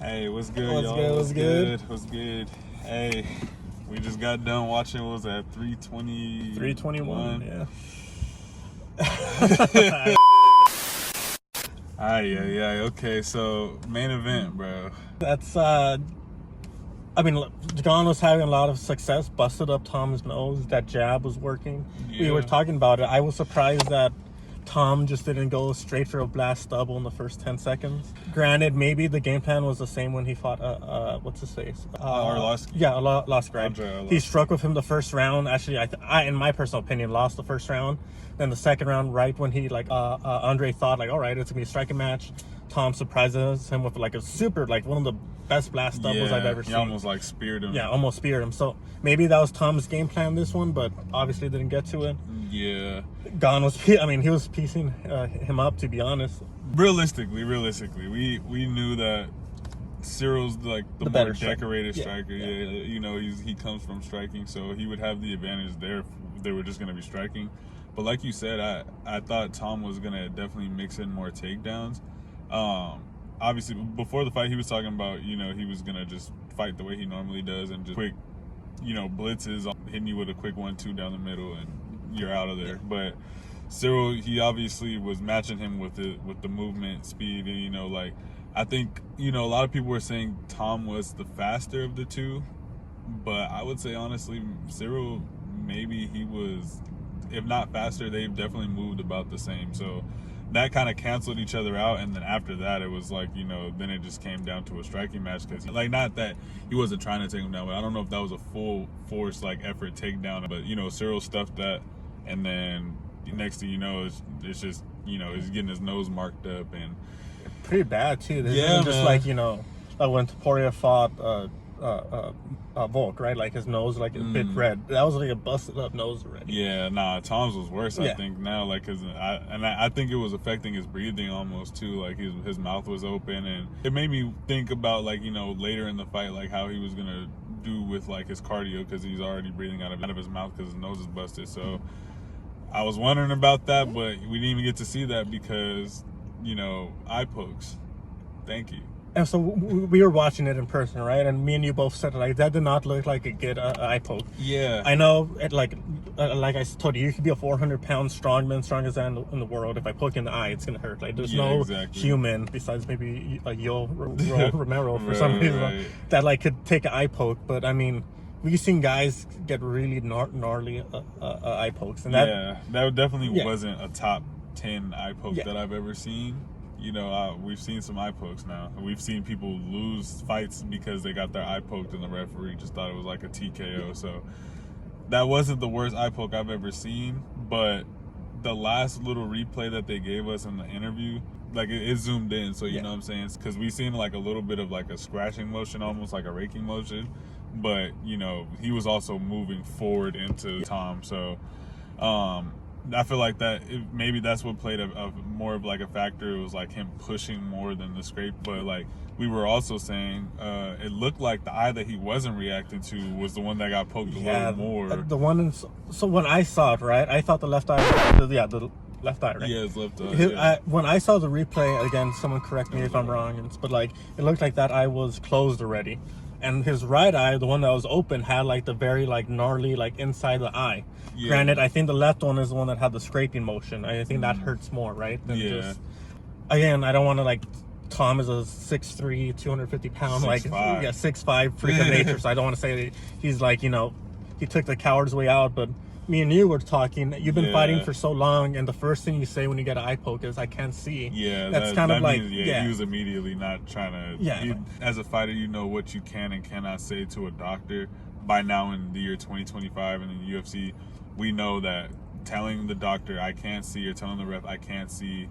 Hey, what's good, What's y'all? good? What's good? What's good? Hey, we just got done watching. What was that? 320. 321. Yeah. Yeah. Okay, so main event, bro. That's I mean, John was having a lot of success. Busted up Tom's nose. That jab was working. We were Yeah. talking about it. I was surprised that Tom just didn't go straight for a blast double in the first 10 seconds. Granted, maybe the game plan was the same when he fought what's his face? Arlovsky. Yeah, Arlovsky, right? Andre Arlovsky. He struck with him the first round. Actually, I in my personal opinion lost the first round. Then the second round, right when he Andre thought all right, it's gonna be a striking match. Tom surprises him with a super one of the best blast doubles I've ever seen. He almost speared him. Yeah, almost speared him. So maybe that was Tom's game plan this one, but obviously didn't get to it. Yeah. Gon was, he was piecing him up, to be honest. Realistically, we knew that Cyril's the more better decorated striker. striker. Yeah. You know, he comes from striking, so he would have the advantage there if they were just going to be striking. But like you said, I thought Tom was going to definitely mix in more takedowns. Obviously, before the fight, he was talking about, he was going to just fight the way he normally does and just quick, blitzes, hitting you with a quick 1-2 down the middle, and you're out of there. But Cyril, he obviously was matching him with the movement speed, and I think a lot of people were saying Tom was the faster of the two, but I would say honestly Cyril, maybe he was, if not faster, they've definitely moved about the same. So that kind of canceled each other out, and then after that it was then it just came down to a striking match, because not that he wasn't trying to take him down, but I don't know if that was a full force effort takedown, but Cyril stuffed that, and then next thing you know, it's just he's getting his nose marked up, and Pretty bad, too. This Yeah, isn't just man. when Topuria fought Volk, right? His nose a bit red. That was a busted up nose already. Yeah, nah, Tom's was worse, I Yeah. think, now, cause I think it was affecting his breathing almost too, his mouth was open, and it made me think about later in the fight, how he was gonna do with his cardio, because he's already breathing out of his mouth because his nose is busted. So I was wondering about that, but we didn't even get to see that because eye pokes. Thank you. And so we were watching it in person, right? And me and you both said that did not look like a good eye poke. Yeah. I know, like I told you could be a 400-pound strongman, strongest man in the world. If I poke you in the eye, it's gonna hurt. There's no human besides maybe Yo Romero for some reason that could take an eye poke. But I mean, we've seen guys get really gnarly eye pokes, and that definitely wasn't a top 10 eye poke that I've ever seen. We've seen some eye pokes now. We've seen people lose fights because they got their eye poked and the referee just thought it was a TKO. So that wasn't the worst eye poke I've ever seen, but the last little replay that they gave us in the interview, it zoomed in, so you know what I'm saying? Because we seen a little bit of a scratching motion, almost like a raking motion, but he was also moving forward into Tom. So I feel that maybe that's what played a more of a factor. It was him pushing more than the scrape, but we were also saying it looked like the eye that he wasn't reacting to was the one that got poked a little more. The one so when I saw it, right, I thought the left eye, the left eye, right? Yeah, his left eye. When I saw the replay, again, someone correct me if I'm wrong, but it looked like that eye was closed already. And his right eye, the one that was open, had the very gnarly inside the eye. Yeah. Granted, I think the left one is the one that had the scraping motion. I think that hurts more, right? Than just, again, I don't want to Tom is a 6'3", 250-pound, 6'5" freak of nature. So I don't want to say that he's he took the coward's way out, but me and you were talking. You've been fighting for so long, and the first thing you say when you get an eye poke is, "I can't see." Yeah, that's kind of means, he was immediately not trying to. Yeah, as a fighter, you know what you can and cannot say to a doctor. By now, in the year 2025, and in the UFC, we know that telling the doctor "I can't see" or telling the ref "I can't see,"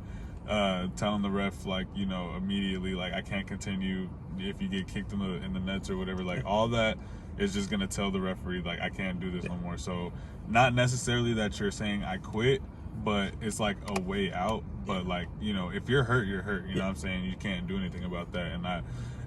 telling the ref immediately "I can't continue" if you get kicked in the nuts or whatever, all that is just gonna tell the referee "I can't do this no more." So not necessarily that you're saying "I quit," but it's like a way out. But like, you know, if you're hurt, you're hurt. You know what I'm saying? You can't do anything about that. And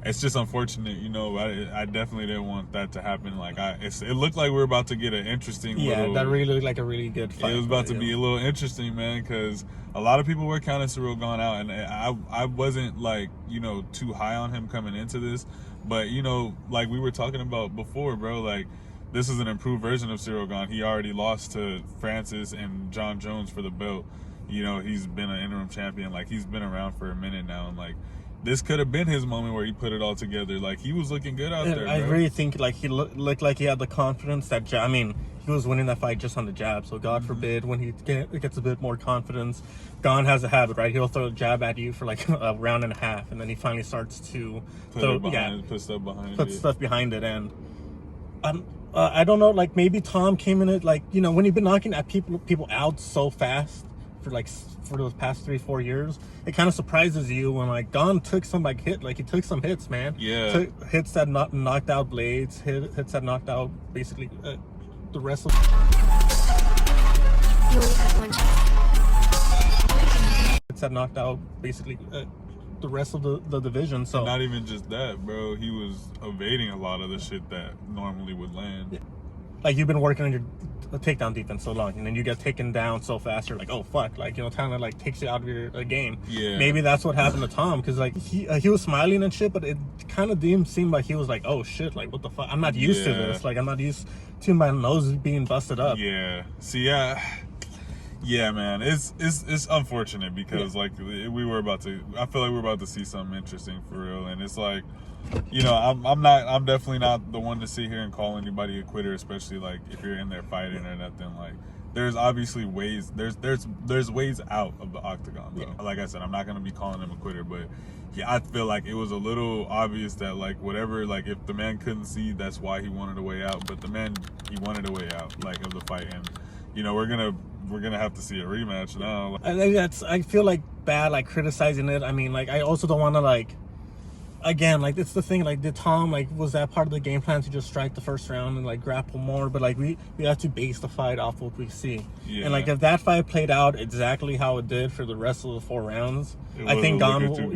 it's just unfortunate, you know. I definitely didn't want that to happen. Like, it looked like we were about to get an interesting. Yeah, that really looked like a really good fight. It was about to be a little interesting, man, because a lot of people were counting Ciryl Gane out, and I wasn't like, you know, too high on him coming into this, but you know, like we were talking about before, bro, like this is an improved version of Ciryl Gane. He already lost to Francis and John Jones for the belt. You know, he's been an interim champion. Like, he's been around for a minute now, and like, this could have been his moment where he put it all together. Like, he was looking good out there, I bro. really think like he looked like he had the confidence that I mean, he was winning that fight just on the jab. So God forbid when he gets a bit more confidence. Gane has a habit, right? He'll throw a jab at you for like a round and a half, and then he finally starts to put stuff behind it. And I don't know, like maybe Tom came in it like, you know, when you've been knocking at people out so fast for those past 3-4 years, it kind of surprises you when like Gane took some like he took some hits, man. Yeah, hits that knocked out Blades, hits that knocked out basically the rest of. Hits that knocked out basically the rest of the division. So not even just that, bro. He was evading a lot of the shit that normally would land. Yeah. Like, you've been working on your takedown defense so long, and then you get taken down so fast, you're like, oh fuck, like, you know, kind of like takes you out of your game. Yeah, maybe that's what happened to Tom, because like he was smiling and shit, but it kind of didn't seem like he was like, oh shit, like what the fuck, I'm not used to this, like I'm not used to my nose being busted up. Yeah, see, yeah, man, it's unfortunate because like I feel like we were about to see something interesting for real, and it's like, you know, I'm definitely not the one to sit here and call anybody a quitter, especially like if you're in there fighting or nothing. Like, there's obviously ways, there's ways out of the octagon, though. Yeah. Like I said, I'm not gonna be calling him a quitter, but I feel like it was a little obvious that like whatever, like if the man couldn't see, that's why he wanted a way out. But he wanted a way out, like, of the fight, and you know, we're gonna have to see a rematch now. I feel like bad like criticizing it. I mean, like, I also don't want to like. Again, like, it's the thing, like, did Tom, like, was that part of the game plan to just strike the first round and, like, grapple more? But, like, we have to base the fight off what we see. Yeah. And, like, if that fight played out exactly how it did for the rest of the 4 rounds, I think Gane would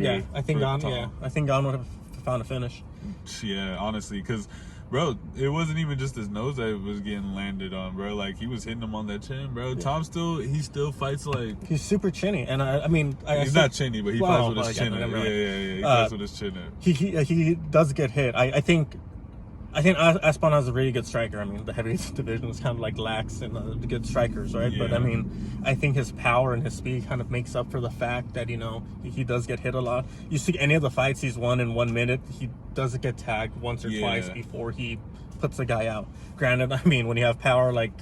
have found a finish. Yeah, honestly, because, bro, it wasn't even just his nose that was getting landed on, bro. Like, he was hitting him on that chin, bro. Yeah. Tom still fights like... He's super chinny, and I mean... He's not chinny, but he fights with his chin. Yeah. He fights with his chin. He does get hit. I think Aspinall is a really good striker. I mean, the heavyweight division is kind of like lax in the good strikers, right? Yeah. But I mean, I think his power and his speed kind of makes up for the fact that, you know, he does get hit a lot. You see any of the fights he's won in 1 minute, he doesn't get tagged once or twice before he puts the guy out. Granted, I mean, when you have power like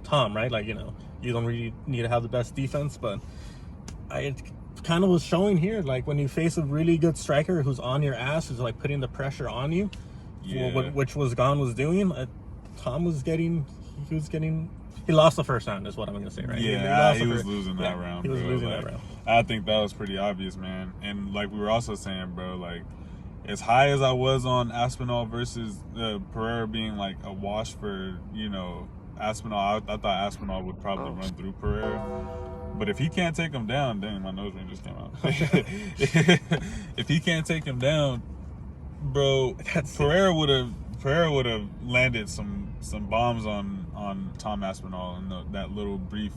Tom, right? Like, you know, you don't really need to have the best defense, but it kind of was showing here, like, when you face a really good striker who's on your ass, who's like putting the pressure on you. Yeah. Which was Gane was doing. Tom was getting. He lost the first round, is what I'm gonna say, right? Yeah, he was losing that round. He was losing that round. I think that was pretty obvious, man. And like we were also saying, bro, like, as high as I was on Aspinall versus Pereira being like a wash for, you know, Aspinall, I thought Aspinall would probably run through Pereira. But if he can't take him down, dang, my nose ring just came out. If he can't take him down, bro, Pereira would have landed some bombs on Tom Aspinall in that little brief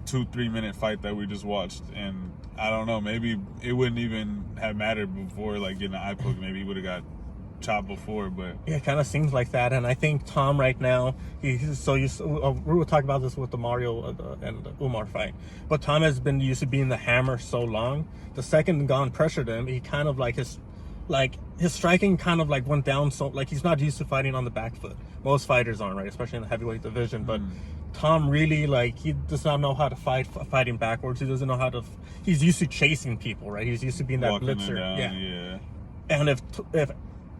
2-3 minute fight that we just watched. And I don't know, maybe it wouldn't even have mattered before, like, getting an eye poke. Maybe he would have got chopped before, but yeah, it kind of seems like that. And I think Tom right now, we were talking about this with the Mario and the Umar fight, but Tom has been used to being the hammer so long. The second Gane pressured him, he kind of like his striking kind of like went down, so like he's not used to fighting on the back foot. Most fighters aren't, right? Especially in the heavyweight division. But Tom really, like, he does not know how to fighting backwards. He doesn't know how to. He's used to chasing people, right? He's used to being that blitzer. Yeah. And if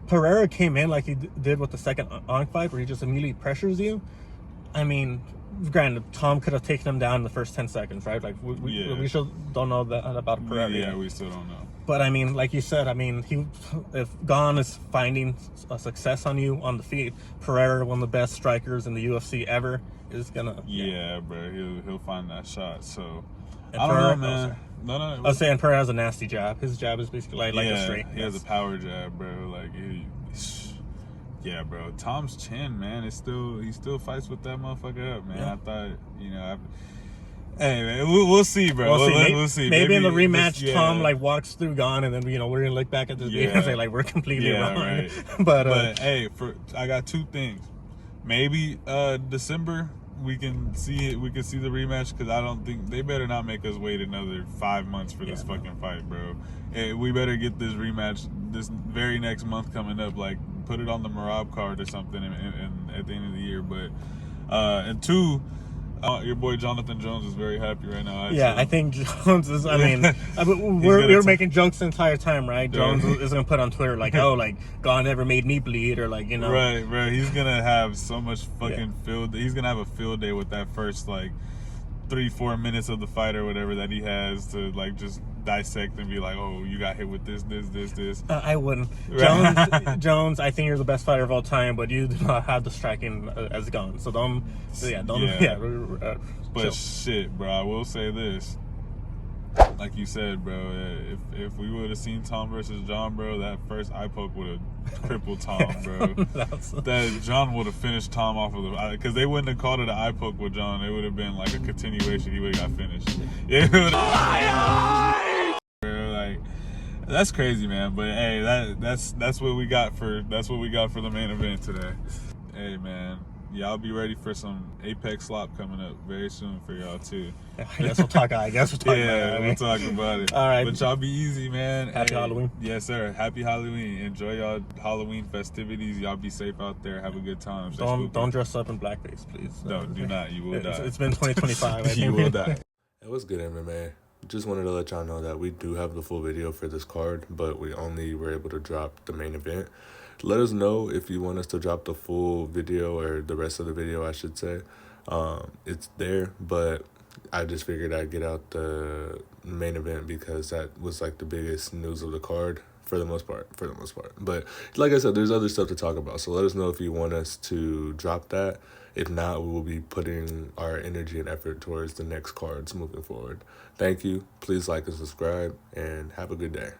Pereira came in like he did with the second on fight, where he just immediately pressures you, I mean, granted, Tom could have taken him down in the first 10 seconds, right? Like we still don't know that about Pereira. Yeah, we still don't know. But I mean, like you said, I mean, if Gon is finding a success on you on the feet, Pereira, one of the best strikers in the UFC ever, is gonna. Yeah, bro, he'll find that shot. So And I don't Pereira, know, man. No, I was saying Pereira has a nasty jab. His jab is basically like a straight. He has a power jab, bro. Like yeah, bro. Tom's chin, man, he still fights with that motherfucker up, man. Yeah. I thought, hey, man, we'll see, bro. We'll see. Maybe in the rematch, Tom like walks through Gon, and then we're gonna look back at this video and say like we're completely wrong. Right. but hey, I got two things. Maybe December we can see it. We can see the rematch, because I don't think they better not make us wait another 5 months for this fucking fight, bro. Hey, we better get this rematch this very next month coming up. Like, put it on the Marab card or something, and at the end of the year. But and two, your boy Jonathan Jones is very happy right now. I think Jones is. I mean, we were making jokes the entire time, right? Jones is gonna put on Twitter like, "Oh, like God never made me bleed," or like, Right. He's gonna have so much fucking field. He's gonna have a field day with that first like 3-4 minutes of the fight or whatever that he has to like just dissect and be like, "Oh, you got hit with this." I wouldn't. Jones, I think you're the best fighter of all time, but you do not have the striking as Gon. So don't. But shit, bro, I will say this. Like you said, bro, if we would have seen Tom versus John, bro, that first eye poke would have crippled Tom, bro. That John would have finished Tom off of the, because they wouldn't have called it an eye poke with John. It would have been like a continuation. He would have got finished. Like, that's crazy, man. But hey, that's what we got for the main event today. Hey, man. Y'all be ready for some Apex slop coming up very soon for y'all too. I guess we'll talk about it. We'll talk about it. All right. But y'all be easy, man. Happy Halloween. Yes, sir. Happy Halloween. Enjoy y'all Halloween festivities. Y'all be safe out there. Have a good time. Don't dress up in blackface, please. No, do not. You will die. It's been 2025. I think. You will die. It was good, MMA. Just wanted to let y'all know that we do have the full video for this card, but we only were able to drop the main event. Let us know if you want us to drop the full video, or the rest of the video, I should say. It's there, but I just figured I'd get out the main event because that was like the biggest news of the card for the most part. But like I said, there's other stuff to talk about. So let us know if you want us to drop that. If not, we will be putting our energy and effort towards the next cards moving forward. Thank you. Please like and subscribe, and have a good day.